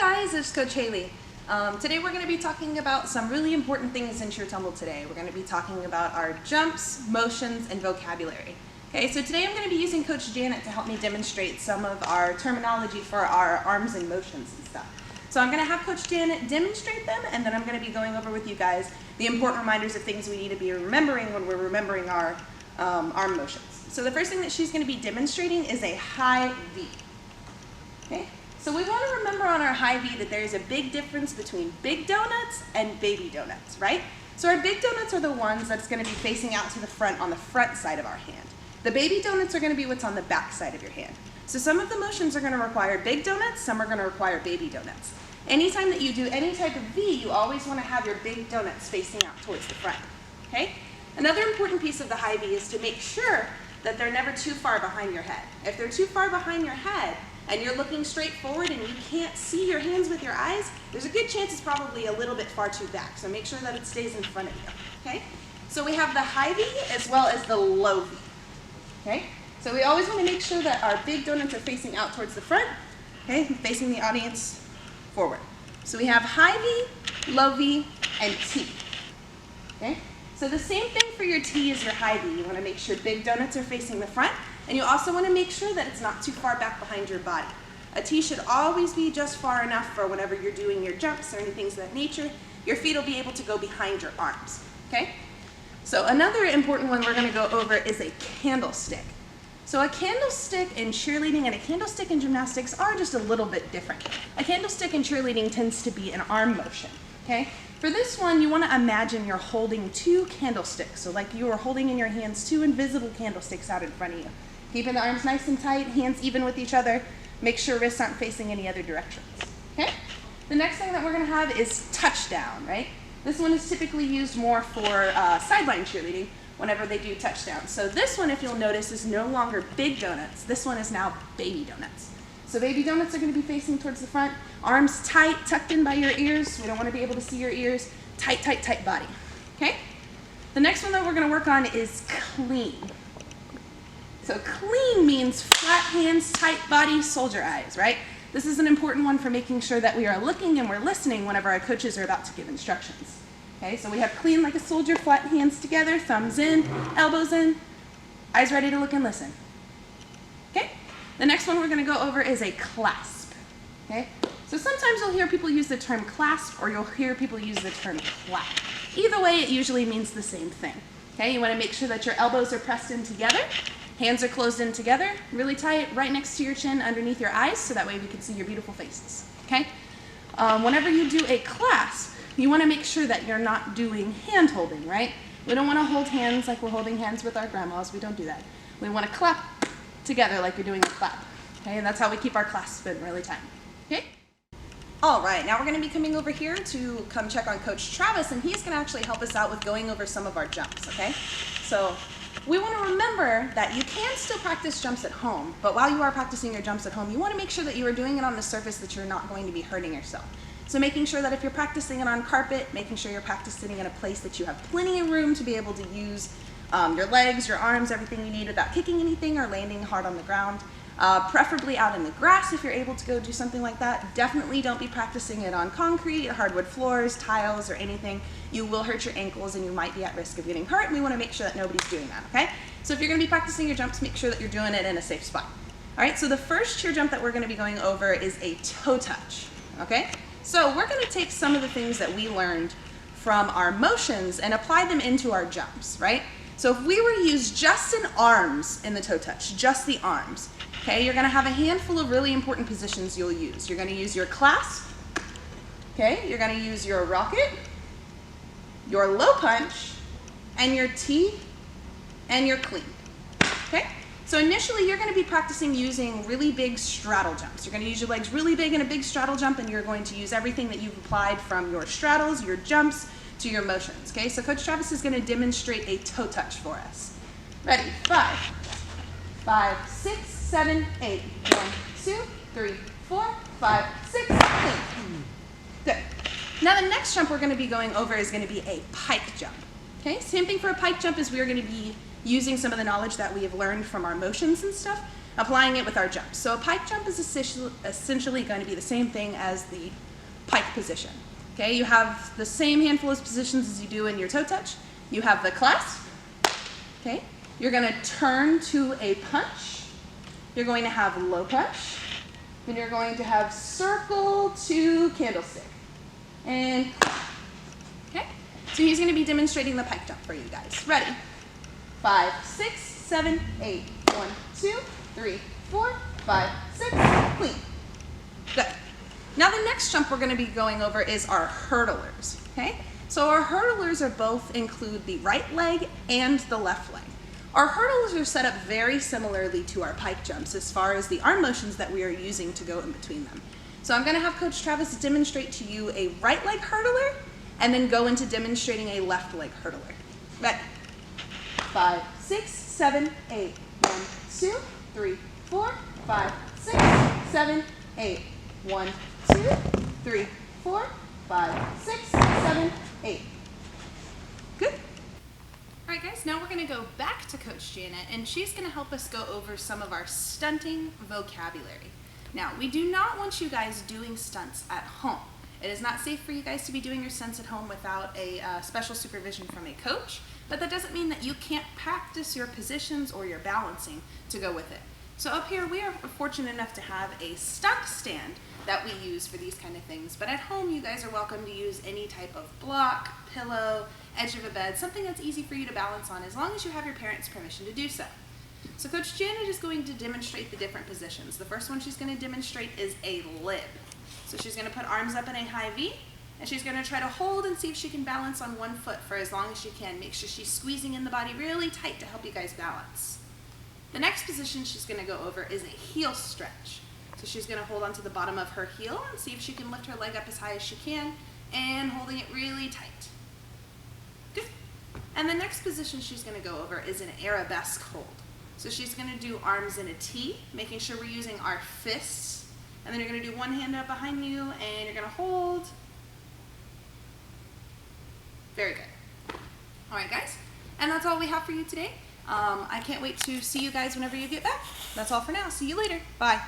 guys, it's Coach Haley. Today we're going to be talking about some really important things in Cheer Tumble today. We're going to be talking about our jumps, motions, and vocabulary. Okay, so today I'm going to be using Coach Janet to help me demonstrate some of our terminology for our arms and motions and stuff. So I'm going to have Coach Janet demonstrate them, and then I'm going to be going over with you guys the important reminders of things we need to be remembering when we're remembering our arm motions. So the first thing that she's going to be demonstrating is a high V. Okay? So we want to remember on our high V that there is a big difference between big donuts and baby donuts, right? So our big donuts are the ones that's going to be facing out to the front on the front side of our hand. The baby donuts are going to be what's on the back side of your hand. So some of the motions are going to require big donuts, some are going to require baby donuts. Anytime that you do any type of V, you always want to have your big donuts facing out towards the front, okay? Another important piece of the high V is to make sure that they're never too far behind your head. If they're too far behind your head, and you're looking straight forward and you can't see your hands with your eyes, there's a good chance it's probably a little bit far too back. So make sure that it stays in front of you, okay? So we have the high V as well as the low V, okay? So we always want to make sure that our big donuts are facing out towards the front, okay? Facing the audience forward. So we have high V, low V, and T, okay? So the same thing for your T as your high V. You want to make sure big donuts are facing the front, and you also want to make sure that it's not too far back behind your body. A T should always be just far enough for whenever you're doing your jumps or any things of that nature, your feet will be able to go behind your arms, okay? So another important one we're going to go over is a candlestick. So a candlestick in cheerleading and a candlestick in gymnastics are just a little bit different. A candlestick in cheerleading tends to be an arm motion, okay? For this one, you want to imagine you're holding two candlesticks. So like you are holding in your hands two invisible candlesticks out in front of you. Keeping the arms nice and tight, hands even with each other. Make sure wrists aren't facing any other directions, okay? The next thing that we're going to have is touchdown, right? This one is typically used more for sideline cheerleading whenever they do touchdowns. So this one, if you'll notice, is no longer big donuts. This one is now baby donuts. So baby donuts are going to be facing towards the front, arms tight, tucked in by your ears. We don't want to be able to see your ears. Tight, tight, tight body, okay? The next one that we're going to work on is clean. So clean means flat hands, tight body, soldier eyes, right? This is an important one for making sure that we are looking and we're listening whenever our coaches are about to give instructions. Okay, so we have clean like a soldier, flat hands together, thumbs in, elbows in, eyes ready to look and listen. Okay, the next one we're going to go over is a clasp. Okay, so sometimes you'll hear people use the term clasp or you'll hear people use the term clap. Either way, it usually means the same thing. Okay, you want to make sure that your elbows are pressed in together. Hands are closed in together, really tight, right next to your chin, underneath your eyes, so that way we can see your beautiful faces, okay? Whenever you do a clasp, you want to make sure that you're not doing hand holding, right? We don't want to hold hands like we're holding hands with our grandmas. We don't do that. We want to clap together like you're doing a clap, okay? And that's how we keep our clasp in really tight, okay? All right, now we're going to be coming over here to come check on Coach Travis, and he's going to actually help us out with going over some of our jumps, okay? So we want to remember that you can still practice jumps at home, but while you are practicing your jumps at home, you want to make sure that you are doing it on a surface that you're not going to be hurting yourself. So making sure that if you're practicing it on carpet, making sure you're practicing in a place that you have plenty of room to be able to use your legs, your arms, everything you need without kicking anything or landing hard on the ground. Preferably out in the grass if you're able to go do something like that. Definitely don't be practicing it on concrete, hardwood floors, tiles, or anything. You will hurt your ankles and you might be at risk of getting hurt, and we want to make sure that nobody's doing that, okay? So if you're going to be practicing your jumps, make sure that you're doing it in a safe spot. All right, so the first cheer jump that we're going to be going over is a toe touch, okay? So we're going to take some of the things that we learned from our motions and apply them into our jumps, right? So if we were to use just an arms in the toe touch, just the arms, okay, you're going to have a handful of really important positions you'll use. You're going to use your clasp, okay, you're going to use your rocket, your low punch, and your T, and your clean, okay? So initially you're going to be practicing using really big straddle jumps. You're going to use your legs really big in a big straddle jump, and you're going to use everything that you've applied from your straddles, your jumps, to your motions, okay? So Coach Travis is going to demonstrate a toe touch for us. Ready? 5, 6, 7, 8. 1, 2, 3, 4, 5, 6, 8. Good. Now the next jump we're going to be going over is going to be a pike jump. Okay, same thing for a pike jump is we are going to be using some of the knowledge that we have learned from our motions and stuff applying it with our jumps. So a pike jump is essentially going to be the same thing as the pike position. Okay, you have the same handful of positions as you do in your toe touch. You have the clasp. Okay, you're going to turn to a punch. You're going to have low punch. Then you're going to have circle to candlestick. And okay, so he's going to be demonstrating the pike jump for you guys. Ready? 5, 6, 7, 8. 1, 2, 3, 4, 5, 6. Clean. Good. Now the next jump we're going to be going over is our hurdlers. Okay, so our hurdlers are both include the right leg and the left leg. Our hurdlers are set up very similarly to our pike jumps as far as the arm motions that we are using to go in between them. So I'm going to have Coach Travis demonstrate to you a right leg hurdler and then go into demonstrating a left leg hurdler. Ready? 5, 6, 7, 8. 1, 2, 3, 4, 5, 6, 7, 8. 1, 2, 3, 4, 5, 6, 7, 8. Good. All right, guys, now we're going to go back to Coach Janet, and she's going to help us go over some of our stunting vocabulary. Now, we do not want you guys doing stunts at home. It is not safe for you guys to be doing your stunts at home without a special supervision from a coach, but that doesn't mean that you can't practice your positions or your balancing to go with it. So up here, we are fortunate enough to have a stunt stand that we use for these kind of things, but at home, you guys are welcome to use any type of block, pillow, edge of a bed, something that's easy for you to balance on as long as you have your parents' permission to do so. So Coach Janet is going to demonstrate the different positions. The first one she's going to demonstrate is a lib. So she's going to put arms up in a high V, and she's going to try to hold and see if she can balance on one foot for as long as she can. Make sure she's squeezing in the body really tight to help you guys balance. The next position she's going to go over is a heel stretch. So she's going to hold onto the bottom of her heel and see if she can lift her leg up as high as she can, and holding it really tight. Good. And the next position she's going to go over is an arabesque hold. So she's going to do arms in a T, making sure we're using our fists. And then you're going to do one hand up behind you, and you're going to hold. Very good. All right, guys. And that's all we have for you today. I can't wait to see you guys whenever you get back. That's all for now. See you later. Bye.